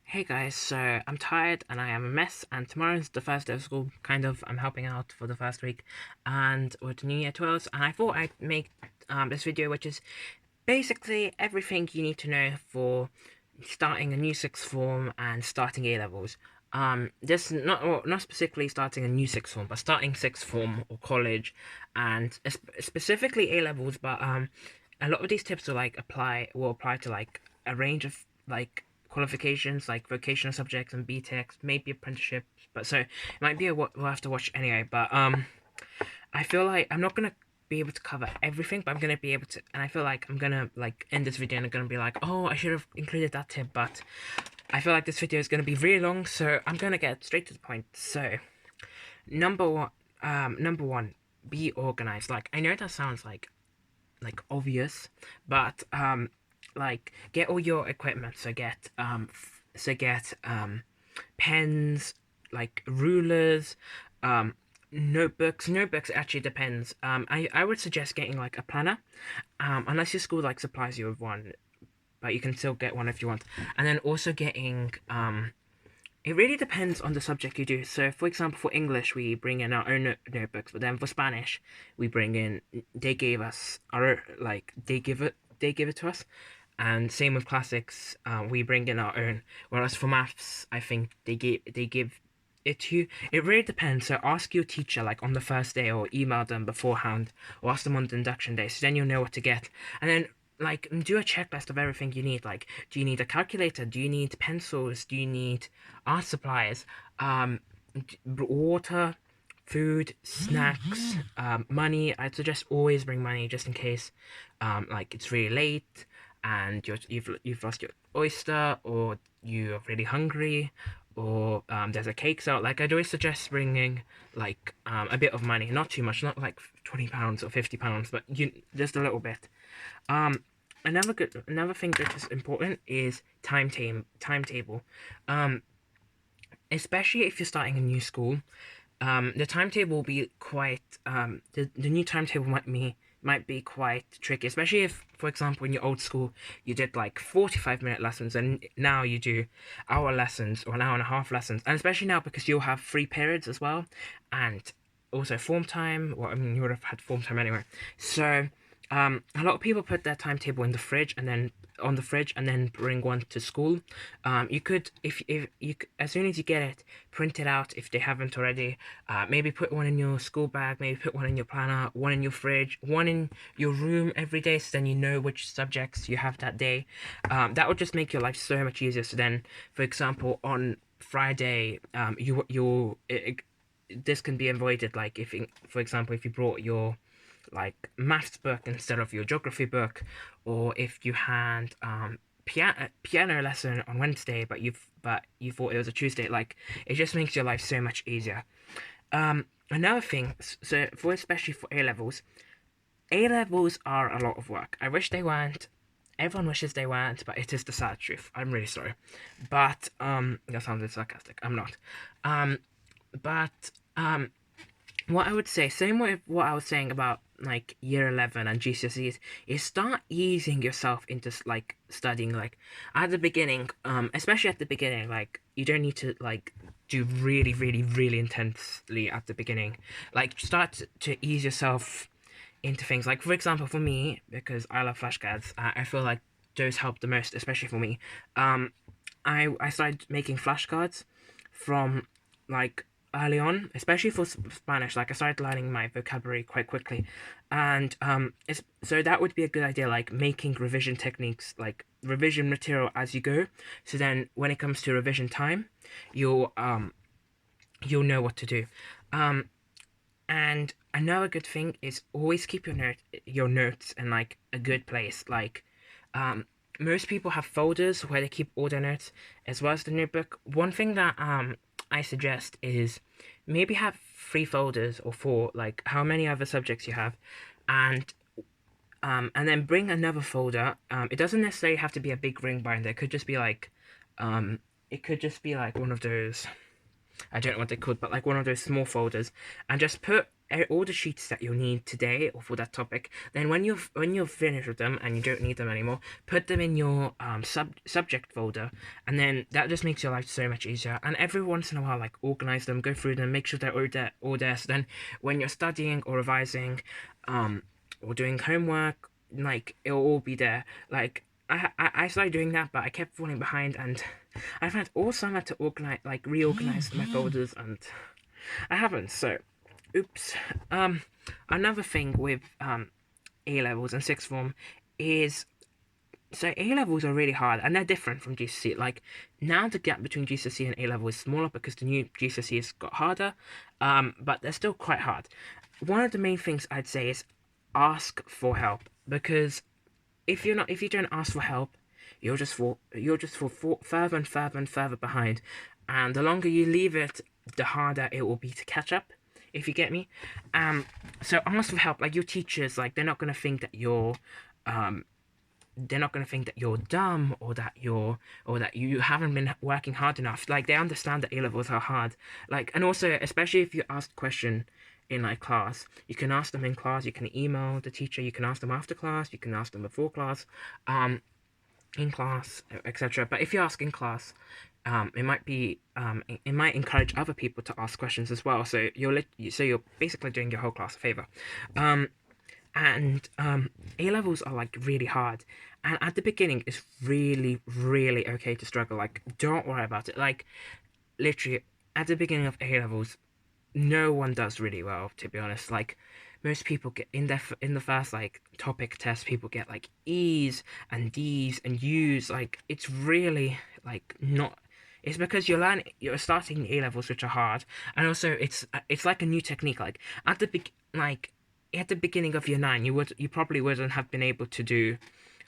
Hey guys, so I'm tired and I am a mess, and tomorrow's the first day of school. Kind of, I'm helping out for the first week, and with New Year 12s. And I thought I'd make this video, which is basically everything you need to know for starting a new sixth form and starting A levels. This not specifically starting a new sixth form, but starting sixth form or college, and specifically A levels. But a lot of these tips will apply to like a range of like qualifications like vocational subjects and BTECs, maybe apprenticeships. But so it might be we'll have to watch anyway. But I feel like I'm not gonna be able to cover everything, but I'm gonna be able to, and I feel like I'm gonna like end this video and I'm gonna be like, oh, I should have included that tip, but I feel like this video is gonna be really long, so I'm gonna get straight to the point. So number one, be organized. Like I know that sounds like obvious, but like get all your equipment. So get pens, like rulers, notebooks. Notebooks actually depends. I would suggest getting like a planner, unless your school like supplies you with one, but you can still get one if you want. And then also getting it really depends on the subject you do. So, for example, for English, we bring in our own notebooks, but then for Spanish, we bring in. They gave us our like they give it to us, and same with classics. We bring in our own. Whereas for maths, I think they give it to you. It really depends. So ask your teacher like on the first day, or email them beforehand, or ask them on the induction day. So then you'll know what to get, and then like do a checklist of everything you need. Like, do you need a calculator? Do you need pencils? Do you need art supplies? Um, water, food, snacks, money. I'd suggest always bring money just in case, like it's really late and you've lost your oyster, or you're really hungry, or there's a cake out. Like I'd always suggest bringing like a bit of money, not too much, not like £20 or £50, but you just a little bit. Um, another thing that is important is timetable. Um, especially if you're starting a new school, the timetable will be quite the new timetable might be quite tricky, especially if, for example, in your old school you did like 45-minute lessons and now you do hour lessons or an hour and a half lessons, and especially now because you'll have free periods as well, and also form time. Well, I mean, you would have had form time anyway. So a lot of people put their timetable in the fridge and then on the fridge and then bring one to school. You could, if you as soon as you get it, print it out if they haven't already. Maybe put one in your school bag, maybe put one in your planner, one in your fridge, one in your room every day, so then you know which subjects you have that day. That would just make your life so much easier. So then, for example, on Friday, this can be avoided. Like if, for example, if you brought your like maths book instead of your geography book, or if you had piano lesson on Wednesday, but you thought it was a Tuesday. Like it just makes your life so much easier. Another thing, so for especially for A levels are a lot of work. I wish they weren't. Everyone wishes they weren't, but it is the sad truth. I'm really sorry, but that sounded sarcastic. I'm not. Um, but what I would say, same with what I was saying about like year 11 and GCSEs, is start easing yourself into like studying like at the beginning, especially at the beginning. Like you don't need to like do really really really intensely at the beginning. Like start to ease yourself into things. Like for example, for me, because I love flashcards, I feel like those help the most, especially for me. um I started making flashcards from like early on, especially for Spanish. Like I started learning my vocabulary quite quickly, and so that would be a good idea. Like making revision techniques, like revision material as you go. So then, when it comes to revision time, you'll um you'll know what to do. Um, and another good thing is always keep your notes in like a good place. Like um most people have folders where they keep all their notes as well as the notebook. One thing that I suggest is maybe have three folders or four, like how many other subjects you have, and and then bring another folder. It doesn't necessarily have to be a big ring binder. It could just be like um it could just be like one of those, I don't know what they're called, but like one of those small folders, and just put all the sheets that you'll need today or for that topic. Then when you're finished with them and you don't need them anymore, put them in your subject folder, and then that just makes your life so much easier. And every once in a while, like organize them, go through them, make sure they're all there. So then when you're studying or revising, um, or doing homework, like it'll all be there. Like I started doing that, but I kept falling behind, and I found all summer to organize, like reorganize my folders, and I haven't. So, oops. Um, Another thing with A levels and sixth form is, so A levels are really hard, and they're different from GCSE. Like now, the gap between GCSE and A level is smaller because the new GCSE has got harder. But they're still quite hard. One of the main things I'd say is ask for help, because if you don't ask for help, you'll just fall further and further and further behind, and the longer you leave it, the harder it will be to catch up. If you get me, so ask for help. Like your teachers, like um, they're not gonna think that you're dumb, or that you haven't been working hard enough. Like they understand that A levels are hard. Like, and also especially if you ask a question in like class, you can ask them in class. You can email the teacher. You can ask them after class. You can ask them before class. In class, etc. But if you ask in class, it might encourage other people to ask questions as well. So you're basically doing your whole class a favor. Um, and A levels are like really hard, and at the beginning it's really okay to struggle. Like don't worry about it. Like literally at the beginning of A levels, no one does really well, to be honest. Like most people get in the first like topic test, people get like E's and D's and U's. Like it's really like not. It's because you're starting A levels, which are hard, and also it's like a new technique. Like like at the beginning of year nine, you probably wouldn't have been able to do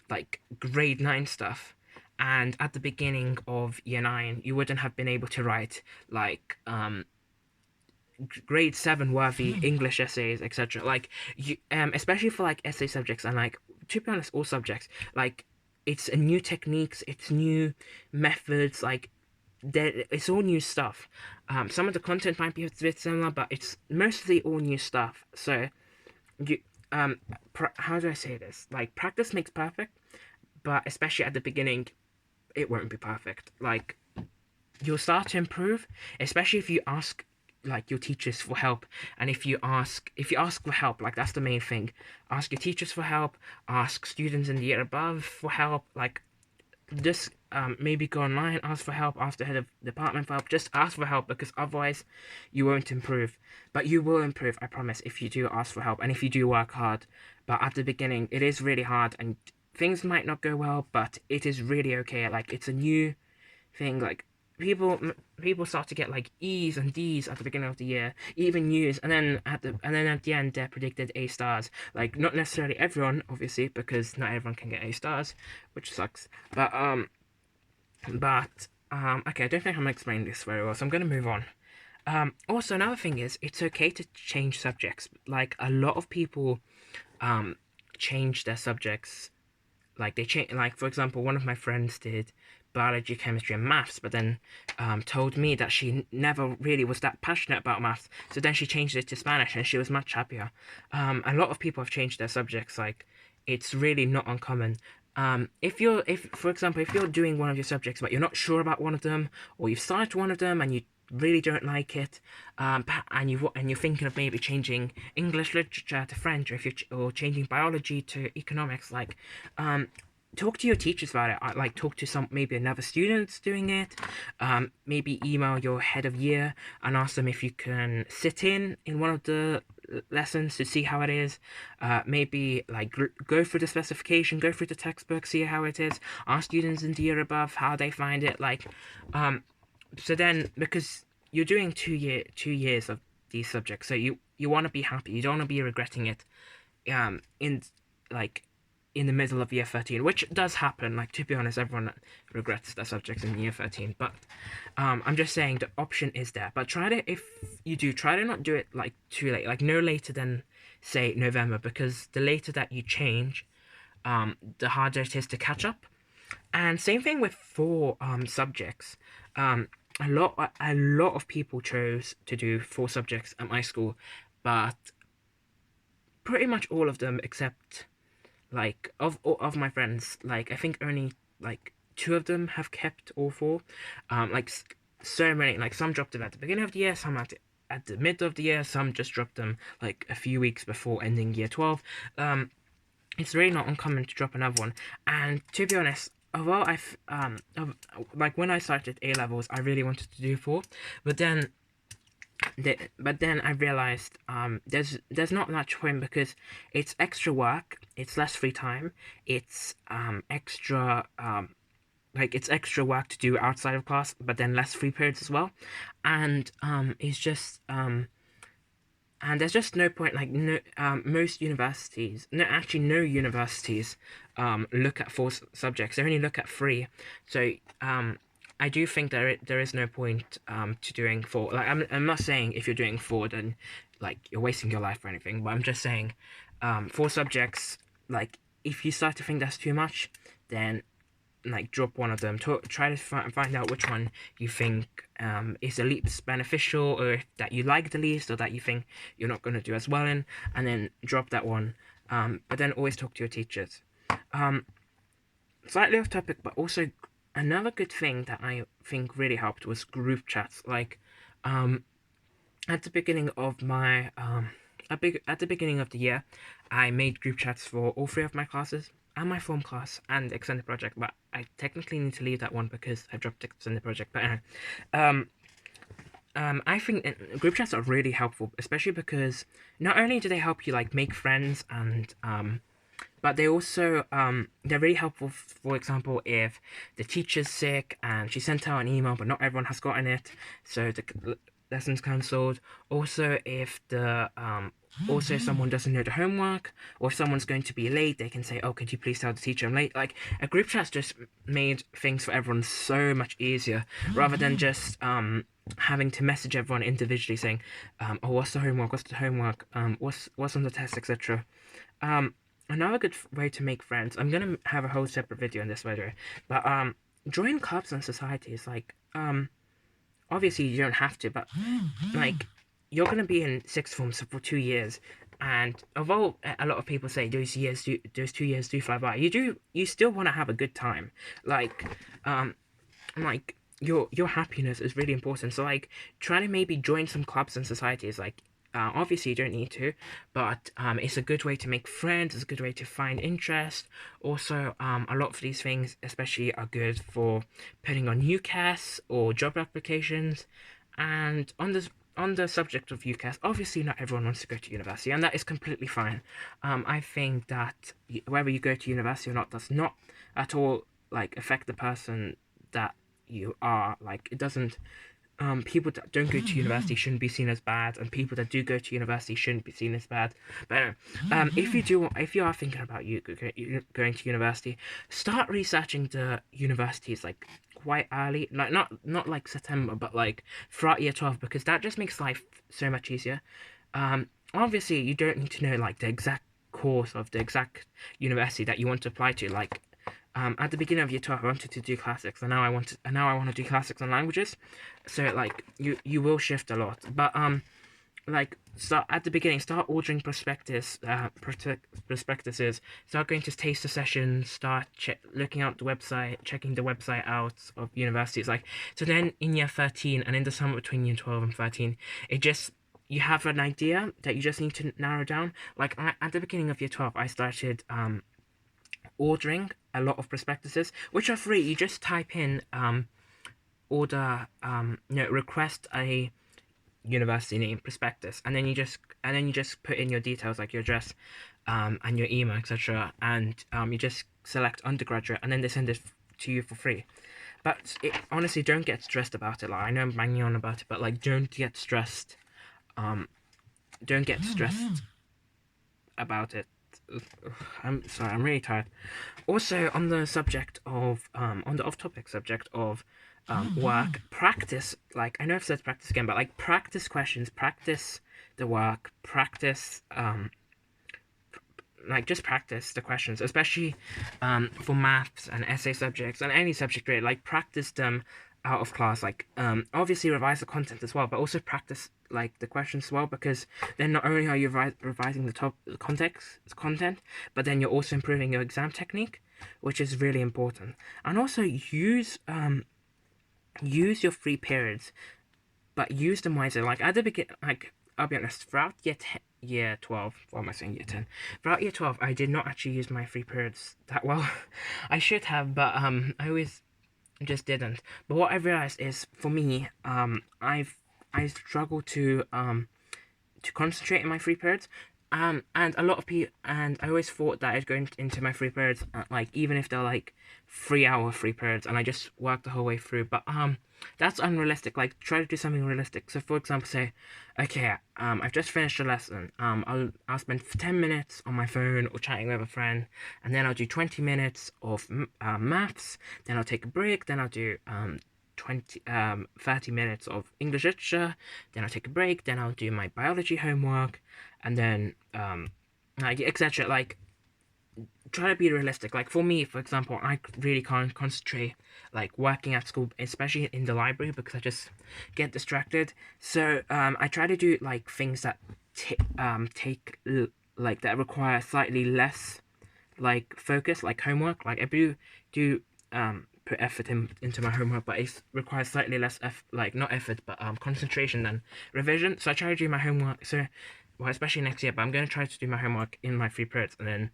like grade nine stuff, and at the beginning of year nine, you wouldn't have been able to write like grade seven worthy English essays, etc. Like you, especially for like essay subjects, and like to be honest, all subjects. Like it's a new techniques, it's new methods. Like it's all new stuff. Some of the content might be a bit similar, but it's mostly all new stuff. So you how do I say this? Like practice makes perfect, but especially at the beginning, it won't be perfect. Like you'll start to improve, especially if you ask like your teachers for help. And if you ask for help, like that's the main thing. Ask your teachers for help, ask students in the year above for help. Like just maybe go online, ask for help, ask the head of department for help. Just ask for help, because otherwise you won't improve. But you will improve, I promise, if you do ask for help and if you do work hard. But at the beginning it is really hard, and things might not go well, but it is really okay. Like it's a new thing. Like people start to get like E's and D's at the beginning of the year, even U's, and then at the end they're predicted A stars. Like not necessarily everyone, obviously, because not everyone can get A stars, which sucks. But okay, I don't think I'm explaining this very well, so I'm gonna move on. Also another thing is it's okay to change subjects. Like a lot of people um change their subjects. Like they change, like for example, one of my friends did biology, chemistry, and maths, but then told me that she never really was that passionate about maths. So then she changed it to Spanish, and she was much happier. A lot of people have changed their subjects. Like it's really not uncommon. If for example, if you're doing one of your subjects but you're not sure about one of them, or you've started one of them and you really don't like it, and you're thinking of maybe changing English literature to French, or if or changing biology to economics, like talk to your teachers about it. Like talk to some maybe another students doing it. Maybe email your head of year and ask them if you can sit in one of the lessons to see how it is. Maybe like go through the specification, go through the textbook, see how it is. Ask students in the year above how they find it. Like so then, because you're doing 2 years of these subjects, so you want to be happy. You don't want to be regretting it. In like in the middle of year 13, which does happen. Like to be honest, everyone regrets their subjects in year 13. But I'm just saying the option is there. But try to, if you do, try to not do it like too late. Like no later than say November, because the later that you change, the harder it is to catch up. And same thing with four subjects. Um, a lot of people chose to do four subjects at my school. but pretty much all of them except like of my friends, like I think only like two of them have kept all four. Like so many, like some dropped them at the beginning of the year, some at the mid of the year, some just dropped them like a few weeks before ending year 12. It's really not uncommon to drop another one. And to be honest, although like when I started A levels, I really wanted to do four, but then I realized there's not much point because it's extra work, it's less free time, it's extra like it's extra work to do outside of class, but then less free periods as well, and there's just no point, like no most universities, no, actually no universities look at four subjects, they only look at three. So I do think there is no point to doing four. Like I'm not saying if you're doing four then like you're wasting your life or anything, but I'm just saying four subjects, like if you start to think that's too much, then like drop one of them. Try to find out which one you think is the least beneficial, or that you like the least, or that you think you're not going to do as well in, and then drop that one. But then always talk to your teachers. Um, Slightly off topic, but also another good thing that I think really helped was group chats. Like, at the beginning of my at the beginning of the year, I made group chats for all three of my classes and my form class and extended project. But I technically need to leave that one because I dropped extended project. But anyway, I think group chats are really helpful, especially because not only do they help you like make friends and but they also they're really helpful. For example, if the teacher's sick and she sent out an email but not everyone has gotten it, so the lesson's cancelled. Also, if the also if someone doesn't know the homework, or if someone's going to be late, they can say, oh, could you please tell the teacher I'm late. Like a group chat's just made things for everyone so much easier, rather than just having to message everyone individually saying, oh, what's the homework, what's on the test, etc. Another good way to make friends. I'm gonna have a whole separate video on this, by the way. But join clubs and societies. Like obviously you don't have to, but like you're gonna be in sixth form for 2 years, and although a lot of people say those 2 years do fly by, you still want to have a good time. Like like your happiness is really important. So like try to maybe join some clubs and societies. Like obviously you don't need to, but it's a good way to make friends, it's a good way to find interest. Also a lot of these things especially are good for putting on UCAS or job applications. And on the subject of UCAS, obviously not everyone wants to go to university, and that is completely fine. I think that whether you go to university or not does not at all like affect the person that you are. Like it doesn't people that don't go to university shouldn't be seen as bad, and people that do go to university shouldn't be seen as bad. But anyway, if you are thinking about going to university, start researching the universities like quite early, like not like September, but like throughout year 12, because that just makes life so much easier. Obviously, you don't need to know like the exact course of the exact university that you want to apply to. Like at the beginning of year 12, I wanted to do classics, and now I want to do classics and languages. So like you will shift a lot, but like start at the beginning, start ordering prospectuses, start going to taster sessions, start looking out the website, checking the website out of universities. Like so, then in year 13 and in the summer between year 12 and 13, it just you have an idea that you just need to narrow down. Like at the beginning of year 12, I started ordering a lot of prospectuses, which are free. You just type in order request a university name prospectus, and then you just put in your details like your address and your email, etc., and you just select undergraduate, and then they send it to you for free. But honestly, don't get stressed about it. Like I know I'm banging on about it, but like don't get stressed. Don't get stressed about it. I'm sorry, I'm really tired. Also, on the subject of on the off-topic subject of work, practice. Like I know I've said practice again, but like practice questions, practice the work, practice like just practice the questions, especially for maths and essay subjects and any subject really. Like practice them out of class. Like obviously revise the content as well, but also practice like the questions well, because then not only are you revising the top content, but then you're also improving your exam technique, which is really important. And also use your free periods, but use them wisely. Like at the beginning, like I'll be honest, throughout year 12, what am I saying, year 10? Throughout year 12, I did not actually use my free periods that well. I should have, but I always just didn't. But what I've realized is, for me, I struggle to concentrate in my free periods. And a lot of people, and I always thought that I'd go into my free periods, like even if they're like 3 hour free periods, and I just work the whole way through. But that's unrealistic. Like try to do something realistic. So for example, say, okay, I've just finished a lesson. I'll spend 10 minutes on my phone or chatting with a friend, and then I'll do 20 minutes of maths. Then I'll take a break. Then I'll do 30 minutes of English literature, then I'll take a break, then I'll do my biology homework, and then like etc. Like try to be realistic. Like for me, for example, I really can't concentrate like working at school, especially in the library, because I just get distracted. So I try to do like things that take like that require slightly less like focus, like homework. Like I do put effort into my homework, but it requires slightly less like not effort, but concentration than revision. So I try to do my homework. So, well, especially next year, but I'm gonna try to do my homework in my free periods, and then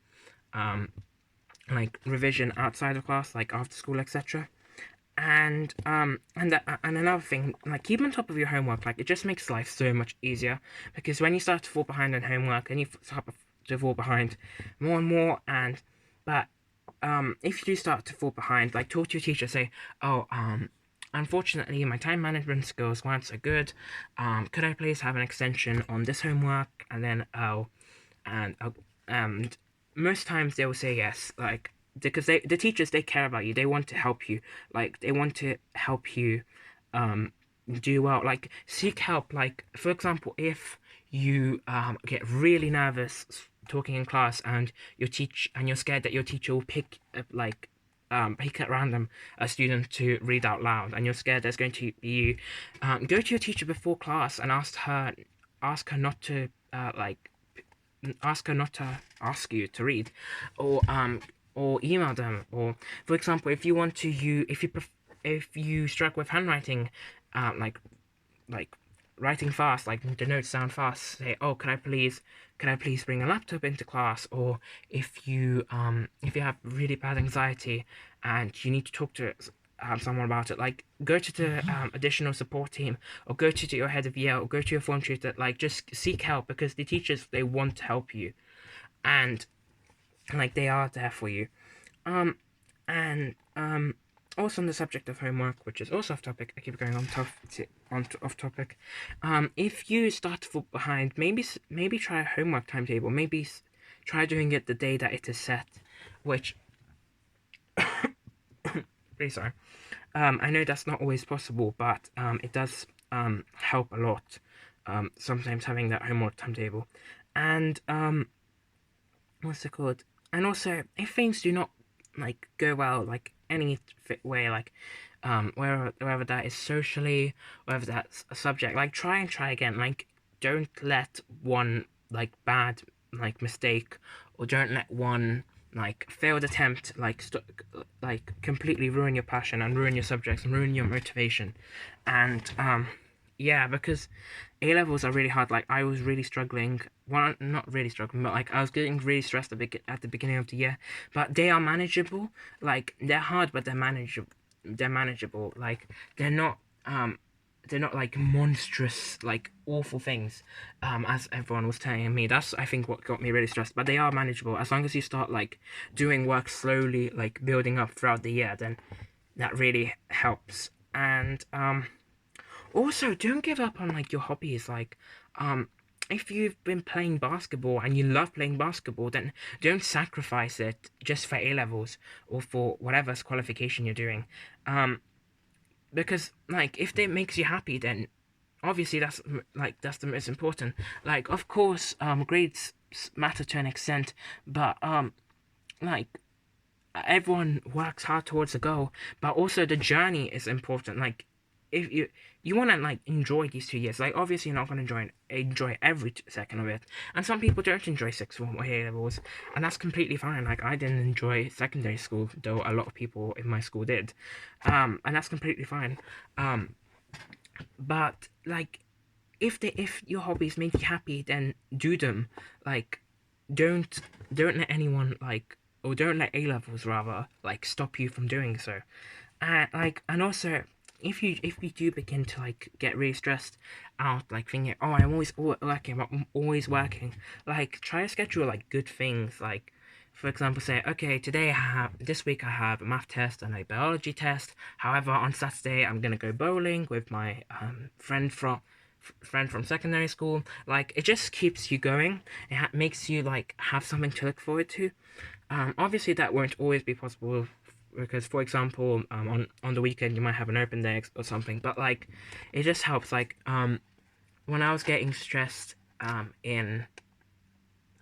like revision outside of class, like after school, etc. And another thing, like keep on top of your homework. Like it just makes life so much easier, because when you start to fall behind on homework, and you start to fall behind more and more, and but if you do start to fall behind, like talk to your teacher, say, oh, unfortunately, my time management skills weren't so good. Could I please have an extension on this homework? And then and most times they will say yes, like because the teachers, they care about you. They want to help you. Like they want to help you, do well. Like seek help. Like for example, if you get really nervous talking in class, and you're scared that your teacher will pick at random a student to read out loud, and you're scared there's going to be you, go to your teacher before class and ask her not to ask her not to ask you to read, or email them. Or for example, if you want to you if you struggle with handwriting, like like writing fast, like the notes sound fast, say, oh, can I please bring a laptop into class? Or if you have really bad anxiety and you need to talk to someone about it, like go to the additional support team, or go to your head of year, or go to your form tutor. Like just seek help, because the teachers, they want to help you, and like they are there for you. And also on the subject of homework, which is also off topic, I keep going off topic. If you start to fall behind, maybe try a homework timetable. Maybe try doing it the day that it is set, which really sorry. I know that's not always possible, but it does help a lot. Sometimes having that homework timetable, and what's it called? And also, if things do not like go well, like any way, like wherever that is socially, whether that's a subject, like try and try again. Like don't let one like bad like mistake, or don't let one like failed attempt like completely ruin your passion, and ruin your subjects, and ruin your motivation. And yeah, because A levels are really hard. Like I was really struggling. Well, not really struggling, but like I was getting really stressed at the beginning of the year. But they are manageable. Like they're hard, but they're manageable. They're manageable. Like they're not they're not like monstrous, like awful things, as everyone was telling me. That's, I think, what got me really stressed. But they are manageable as long as you start like doing work slowly, like building up throughout the year. Then that really helps. And also, don't give up on like your hobbies. Like, if you've been playing basketball and you love playing basketball, then don't sacrifice it just for A levels, or for whatever qualification you're doing. Because like if it makes you happy, then obviously that's the most important. Like of course, grades matter to an extent, but like everyone works hard towards a goal, but also the journey is important. Like if you want to like enjoy these 2 years, like obviously you're not going to enjoy every second of it, and some people don't enjoy sixth form or A levels, and that's completely fine. Like I didn't enjoy secondary school, though a lot of people in my school did, and that's completely fine. But like if your hobbies make you happy, then do them. Like don't don't let anyone like or don't let A levels rather like stop you from doing so. And also if you do begin to like get really stressed out, like thinking, oh, I'm always working, I'm always working, like try to schedule like good things. Like for example, say, okay, this week I have a math test and a biology test. However, on Saturday I'm gonna go bowling with my friend from secondary school. Like it just keeps you going. It makes you like have something to look forward to. Obviously that won't always be possible because, for example, on the weekend you might have an open day or something. But like, it just helps. Like when I was getting stressed in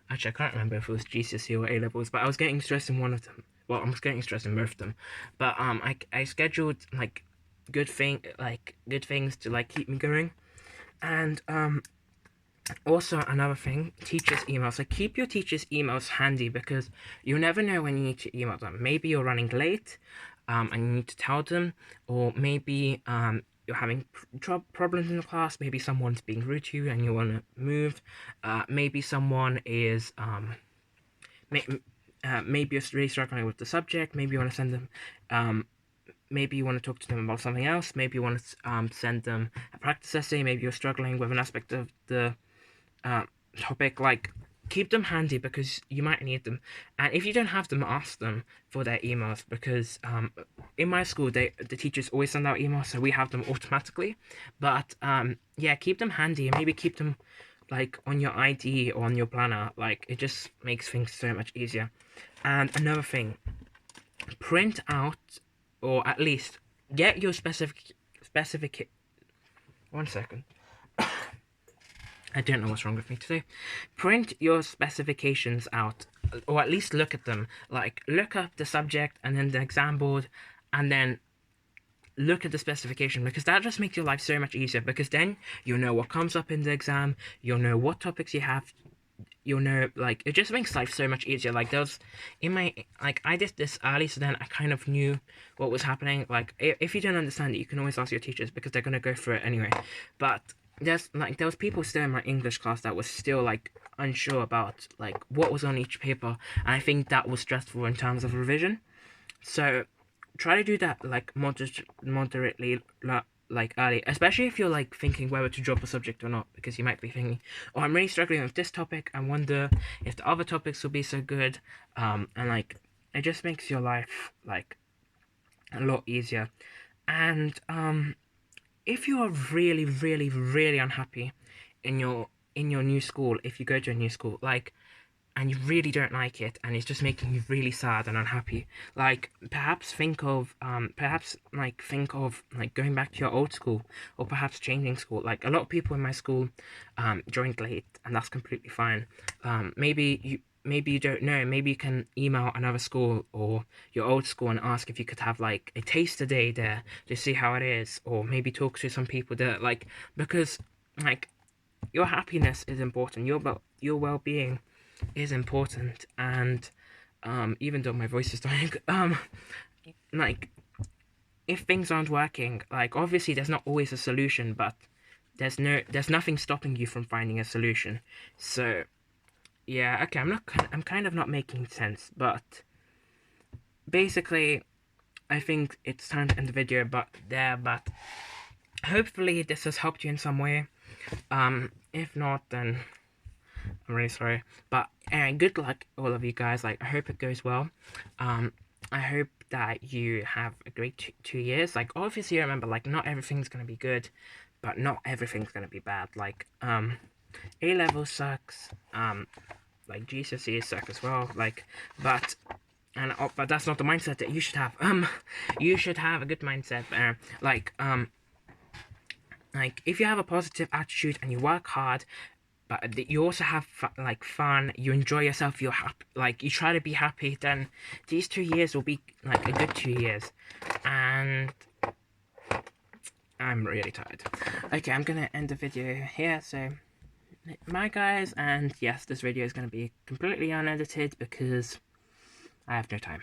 actually I can't remember if it was GCSE or A levels, but I was getting stressed in one of them. Well, I was getting stressed in both of them, but I scheduled like good things to like keep me going, and also, another thing, teachers' emails. Like, keep your teachers' emails handy because you never know when you need to email them. Maybe you're running late, and you need to tell them, or maybe you're having problems in the class. Maybe someone's being rude to you and you want to move. Maybe someone is maybe you're really struggling with the subject. Maybe you want to send them. Maybe you want to talk to them about something else. Maybe you want to send them a practice essay. Maybe you're struggling with an aspect of the uh, topic. Like keep them handy because you might need them, and if you don't have them, ask them for their emails because in my school the teachers always send out emails, so we have them automatically. But yeah, keep them handy and maybe keep them like on your ID or on your planner. Like it just makes things so much easier. And another thing, print out or at least get your specific 1 second. I don't know what's wrong with me today. Print your specifications out, or at least look at them. Like, look up the subject and then the exam board, and then look at the specification, because that just makes your life so much easier. Because then you'll know what comes up in the exam, you'll know what topics you have, you'll know, like, it just makes life so much easier. Like, I did this early, so then I kind of knew what was happening. Like, if you don't understand it, you can always ask your teachers, because they're going to go through it anyway. But there was people still in my English class that was still like unsure about like what was on each paper, and I think that was stressful in terms of revision. So try to do that like moderately like early, especially if you're like thinking whether to drop a subject or not, because you might be thinking, oh, I'm really struggling with this topic, I wonder if the other topics will be so good. And like it just makes your life like a lot easier. And if you are really, really, really unhappy in your new school, if you go to a new school, like, and you really don't like it, and it's just making you really sad and unhappy, like, perhaps think of like going back to your old school, or perhaps changing school. Like, a lot of people in my school joined late, and that's completely fine. Maybe you don't know. Maybe you can email another school or your old school and ask if you could have like a taster day there to see how it is, or maybe talk to some people there, like, because like your happiness is important, your well-being is important. And even though my voice is dying, like, if things aren't working, like, obviously there's not always a solution, but there's nothing stopping you from finding a solution. So yeah, okay, I'm kind of not making sense, but basically, I think it's time to end the video, but hopefully this has helped you in some way. If not, then I'm really sorry. But good luck, all of you guys. Like, I hope it goes well. I hope that you have a great 2 years. Like, obviously, remember, like, not everything's gonna be good, but not everything's gonna be bad. Like, A level sucks. Like GCSE suck as well. Like, but but that's not the mindset that you should have. You should have a good mindset. Like if you have a positive attitude and you work hard, but you also have fun, you enjoy yourself, you're happy, like you try to be happy, then these 2 years will be like a good 2 years. And I'm really tired. Okay, I'm gonna end the video here. So, bye guys, and yes, this video is gonna be completely unedited because I have no time.